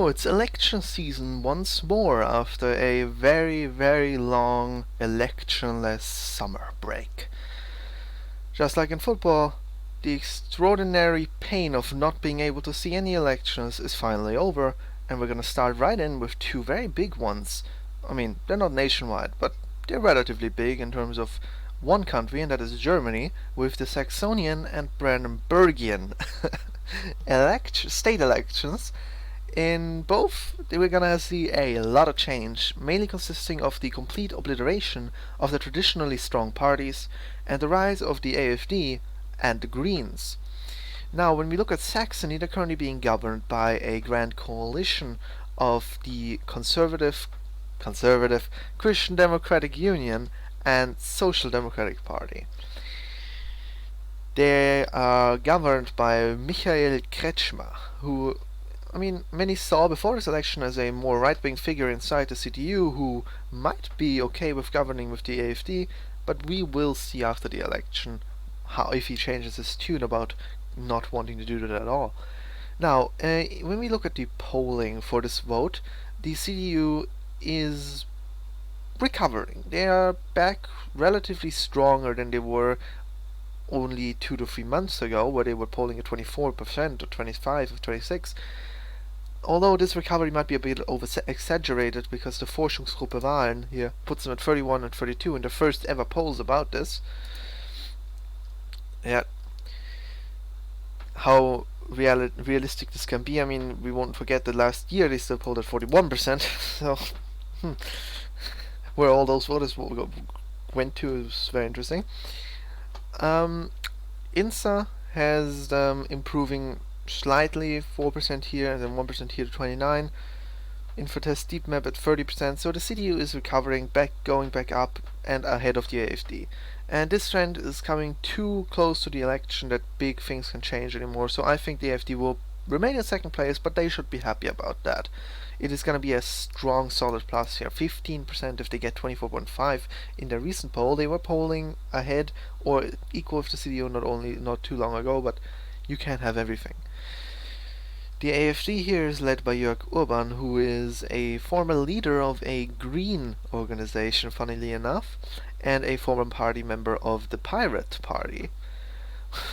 Oh, it's election season once more after a very, very long electionless summer break. Just like in football, the extraordinary pain of not being able to see any elections is finally over, and we're gonna start right in with two very big ones. I mean, they're not nationwide, but they're relatively big in terms of one country, and that is Germany, with the Saxonian and Brandenburgian state elections. In both, we're gonna see a lot of change, mainly consisting of the complete obliteration of the traditionally strong parties and the rise of the AfD and the Greens. Now, when we look at Saxony, they're currently being governed by a grand coalition of the conservative Christian Democratic Union and Social Democratic Party. They are governed by Michael Kretschmer, who many saw before this election as a more right-wing figure inside the CDU who might be okay with governing with the AfD, but we will see after the election how if he changes his tune about not wanting to do that at all. Now, when we look at the polling for this vote, the CDU is recovering. They are back relatively stronger than they were only 2 to 3 months ago, where they were polling at 24% or 25 or 26. Although this recovery might be a bit over-exaggerated because the Forschungsgruppe Wahlen here puts them at 31 and 32 in the first ever polls about this. Yeah. How realistic this can be, we won't forget that last year they still polled at 41%, so where all those voters went to is very interesting. INSA has improving slightly, 4% here and then 1% here to 29. Infotest deep map at 30%, so the CDU is recovering, going back up and ahead of the AfD. And this trend is coming too close to the election that big things can change anymore, so I think the AfD will remain in second place, but they should be happy about that. It is going to be a strong, solid plus here. 15% if they get 24.5 in the recent poll. They were polling ahead or equal with the CDU not too long ago, but you can't have everything. The AfD here is led by Jörg Urban, who is a former leader of a Green organization, funnily enough, and a former party member of the Pirate Party,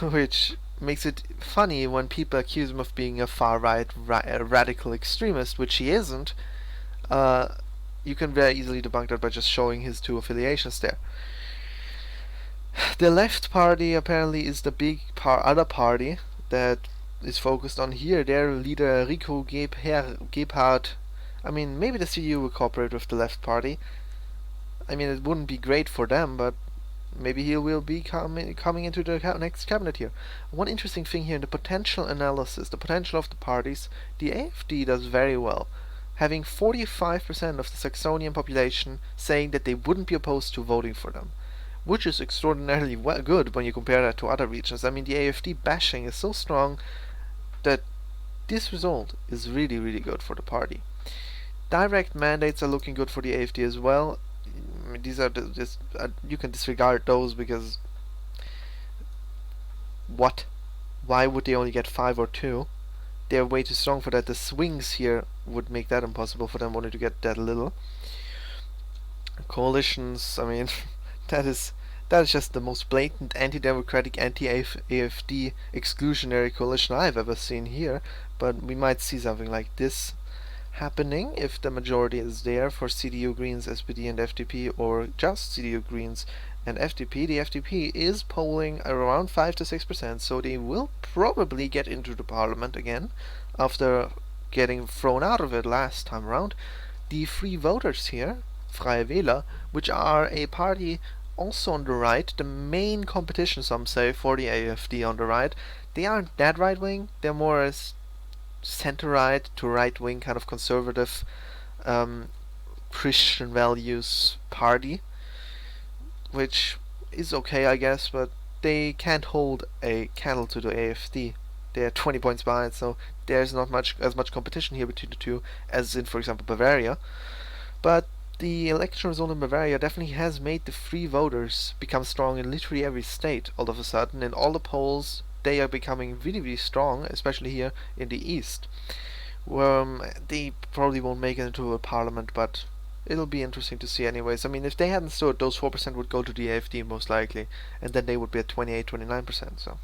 which makes it funny when people accuse him of being a far-right radical extremist, which he isn't. You can very easily debunk that by just showing his two affiliations there. The Left Party apparently is the big other party that is focused on here. Their leader Rico Gebhardt. Maybe the CDU will cooperate with the Left Party. It wouldn't be great for them, but maybe he will be coming into the next cabinet here. One interesting thing here in the potential analysis, the potential of the parties, the AfD does very well, having 45% of the Saxonian population saying that they wouldn't be opposed to voting for them, which is extraordinarily good when you compare that to other regions. The AfD bashing is so strong that this result is really, really good for the party. Direct mandates are looking good for the AfD as well. These are you can disregard those because why would they only get 5 or 2? They're way too strong for that. The swings here would make that impossible for them only to get that little. Coalitions, that is just the most blatant anti-democratic, anti-AfD exclusionary coalition I've ever seen here, but we might see something like this happening if the majority is there for CDU, Greens, SPD and FDP, or just CDU, Greens and FDP. The FDP is polling around 5 to 6%, so they will probably get into the parliament again after getting thrown out of it last time around. The Free Voters here, Freie Wähler, which are a party also on the right, the main competition, some say, for the AfD on the right. They aren't that right-wing, they're more as center-right to right-wing kind of conservative Christian values party, which is okay, I guess, but they can't hold a candle to the AfD. They're 20 points behind, so there's not as much competition here between the two as in, for example, Bavaria. But the election result in Bavaria definitely has made the Free Voters become strong in literally every state all of a sudden. In all the polls, they are becoming really, really strong, especially here in the east. They probably won't make it into a parliament, but it'll be interesting to see anyways. I mean, if they hadn't stood, those 4% would go to the AfD most likely, and then they would be at 28, 29%. So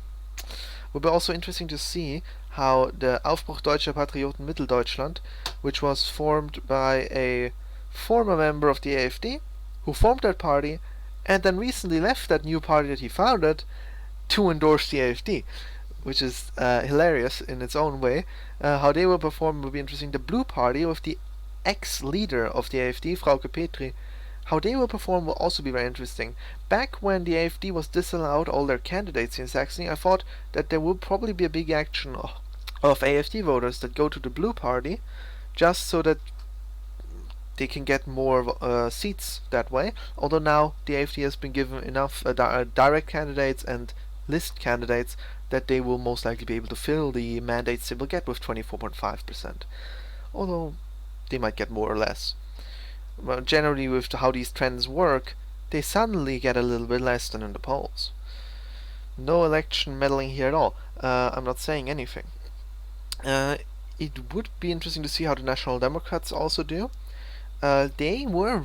would be also interesting to see how the Aufbruch Deutscher Patrioten Mitteldeutschland, which was formed by a former member of the AfD, who formed that party, and then recently left that new party that he founded to endorse the AfD, which is hilarious in its own way. How they will perform will be interesting. The Blue Party with the ex-leader of the AfD, Frauke Petri, how they will perform will also be very interesting. Back when the AfD was disallowed all their candidates in Saxony, I thought that there would probably be a big action of AfD voters that go to the Blue Party, just so that they can get more seats that way. Although now the AfD has been given enough direct candidates and list candidates that they will most likely be able to fill the mandates they will get with 24.5%. Although they might get more or less. Well, generally, with how these trends work, they suddenly get a little bit less than in the polls. No election meddling here at all. I'm not saying anything. It would be interesting to see how the National Democrats also do. They were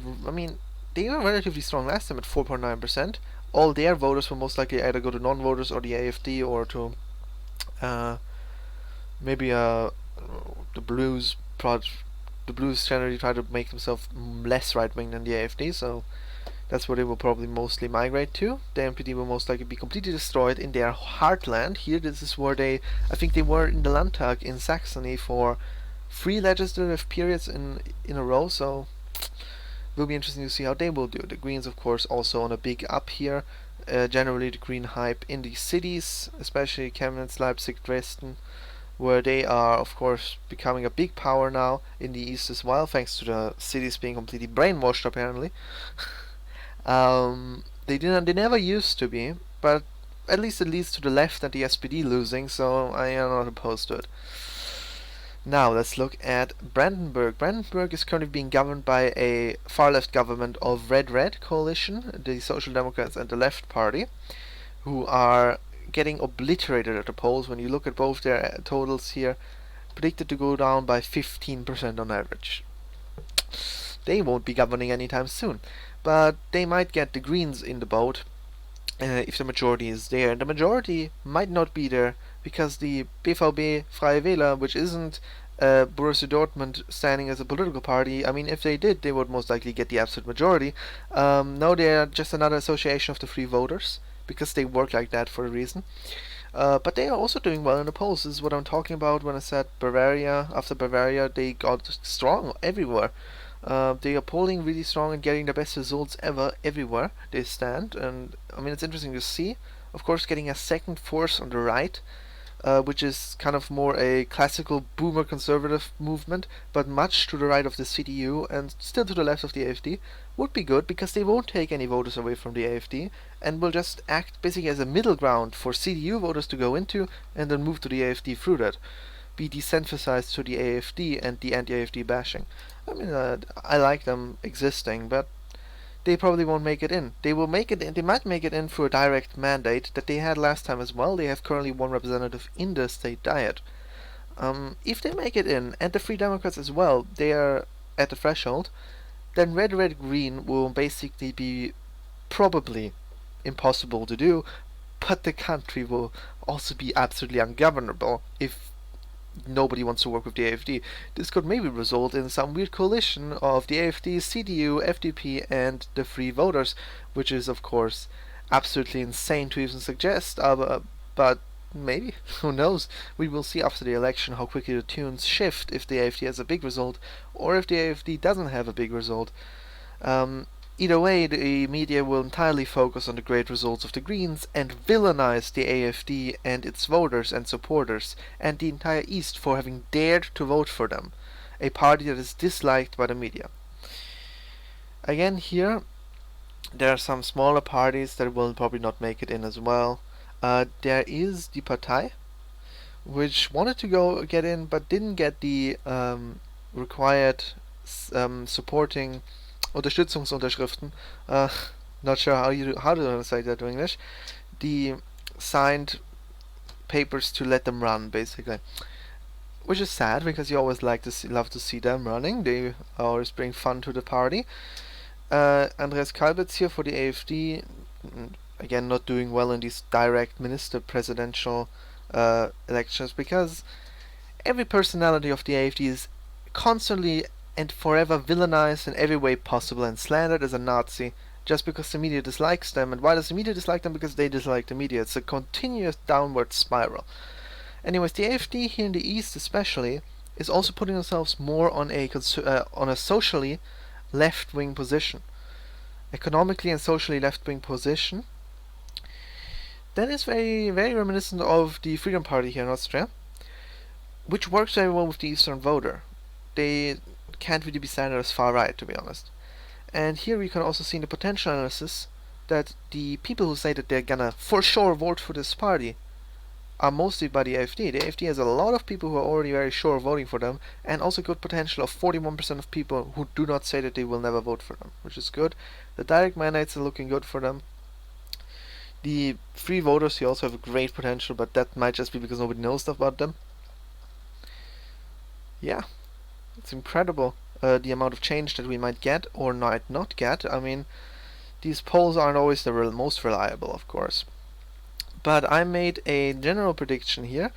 relatively strong last time at 4.9%. All their voters will most likely either go to non-voters or the AfD or to maybe the Blues. The Blues generally try to make themselves less right-wing than the AfD, so that's where they will probably mostly migrate to. The MPD will most likely be completely destroyed in their heartland. Here, this is where I think they were in the Landtag in Saxony for 3 legislative periods in a row, so it will be interesting to see how they will do. The Greens, of course, also on a big up here. Generally, the Green hype in the cities, especially Chemnitz, Leipzig, Dresden, where they are, of course, becoming a big power now in the east as well, thanks to the cities being completely brainwashed, apparently. They never used to be, but at least it leads to the left and the SPD losing, so I am not opposed to it. Now let's look at Brandenburg. Brandenburg is currently being governed by a far-left government of Red-Red coalition, the Social Democrats and the Left Party, who are getting obliterated at the polls. When you look at both their totals here, predicted to go down by 15% on average. They won't be governing anytime soon, but they might get the Greens in the boat if the majority is there. And the majority might not be there because the BVB Freie Wähler, which isn't Borussia Dortmund standing as a political party, I mean, if they did, they would most likely get the absolute majority. No, they're just another association of the free voters, because they work like that for a reason. But they are also doing well in the polls. This is what I'm talking about when I said Bavaria. After Bavaria, they got strong everywhere. They are polling really strong and getting the best results ever everywhere they stand. And I mean, it's interesting to see. Of course, getting a second force on the right, which is kind of more a classical boomer conservative movement, but much to the right of the CDU and still to the left of the AfD, would be good because they won't take any voters away from the AfD and will just act basically as a middle ground for CDU voters to go into and then move to the AfD through that. Be desensitized to the AfD and the anti-AfD bashing. I mean, I like them existing, but they probably won't make it in. They will make it in. They might make it in through a direct mandate that they had last time as well. They have currently one representative in the state diet. If they make it in, and the Free Democrats as well, they are at the threshold, then Red Red Green will basically be probably impossible to do, but the country will also be absolutely ungovernable if nobody wants to work with the AfD. This could maybe result in some weird coalition of the AfD, CDU, FDP, and the Free Voters, which is, of course, absolutely insane to even suggest, but maybe, who knows? We will see after the election how quickly the tunes shift if the AfD has a big result, or if the AfD doesn't have a big result. Either way, the media will entirely focus on the great results of the Greens and villainize the AfD and its voters and supporters and the entire East for having dared to vote for them, a party that is disliked by the media. Again, here, there are some smaller parties that will probably not make it in as well. There is the Partei, which wanted to get in but didn't get the required supporting Unterstützungsunterschriften. Not sure how to say that in English. The signed papers to let them run, basically. which is sad because you always love to see them running. They always bring fun to the party. Andreas Kalbitz here for the AfD, again not doing well in these direct minister presidential elections, because every personality of the AfD is constantly and forever villainized in every way possible and slandered as a Nazi just because the media dislikes them. And why does the media dislike them? Because they dislike the media. It's a continuous downward spiral. Anyways, the AfD here in the East especially is also putting themselves more on a socially left-wing position, economically and socially left-wing position. That is very, very reminiscent of the Freedom Party here in Austria, which works very well with the Eastern voter. They can't really be standard as far right, to be honest. And here we can also see in the potential analysis that the people who say that they're gonna for sure vote for this party are mostly by the AfD. The AfD has a lot of people who are already very sure of voting for them, and also good potential of 41% of people who do not say that they will never vote for them, which is good. The direct mandates are looking good for them. The free voters here also have a great potential, but that might just be because nobody knows stuff about them. Yeah, it's incredible the amount of change that we might get or might not get. I mean, these polls aren't always the most reliable, of course. But I made a general prediction here.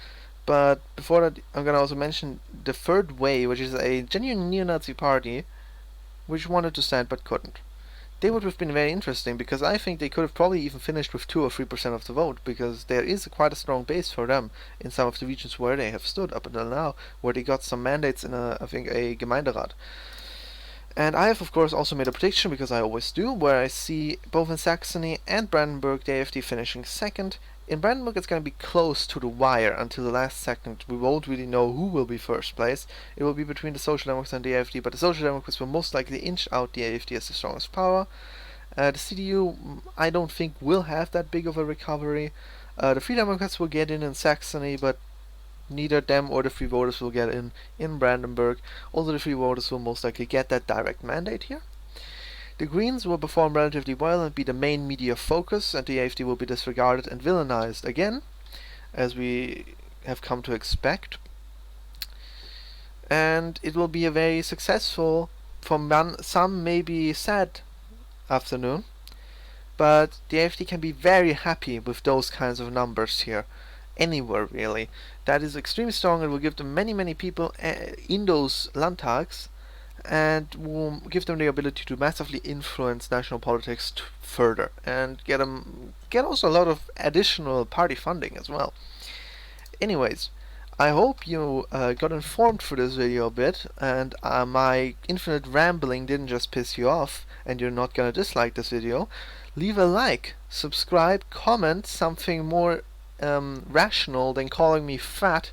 But before that, I'm gonna also mention the Third Way, which is a genuine neo-Nazi party which wanted to stand but couldn't. They would have been very interesting, because I think they could have probably even finished with 2 or 3% of the vote, because there is quite a strong base for them in some of the regions where they have stood up until now, where they got some mandates in I think a Gemeinderat. And I have of course also made a prediction, because I always do, where I see both in Saxony and Brandenburg the AfD finishing second. In Brandenburg it's going to be close to the wire until the last second. We won't really know who will be first place. It will be between the Social Democrats and the AfD, but the Social Democrats will most likely inch out the AfD as the strongest power. The CDU, I don't think will have that big of a recovery. The Free Democrats will get in Saxony, but neither them or the Free Voters will get in Brandenburg. Also the Free Voters will most likely get that direct mandate here. The Greens will perform relatively well and be the main media focus, and the AfD will be disregarded and villainized again, as we have come to expect. And it will be a very successful, for some maybe sad afternoon, but the AfD can be very happy with those kinds of numbers here, anywhere really. That is extremely strong and will give them many people in those Landtags, and will give them the ability to massively influence national politics further, and get also a lot of additional party funding as well. Anyways, I hope you got informed for this video a bit, and my infinite rambling didn't just piss you off, and you're not gonna dislike this video. Leave a like, subscribe, comment something more rational than calling me fat,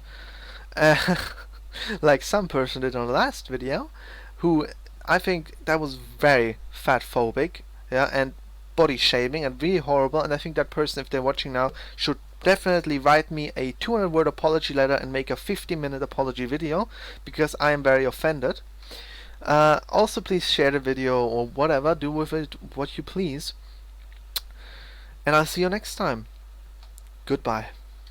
like some person did on the last video, who I think that was very fat-phobic, yeah, and body shaming and really horrible. And I think that person, if they're watching now, should definitely write me a 200-word apology letter and make a 50-minute apology video, because I am very offended. Also, please share the video or whatever, do with it what you please. And I'll see you next time. Goodbye.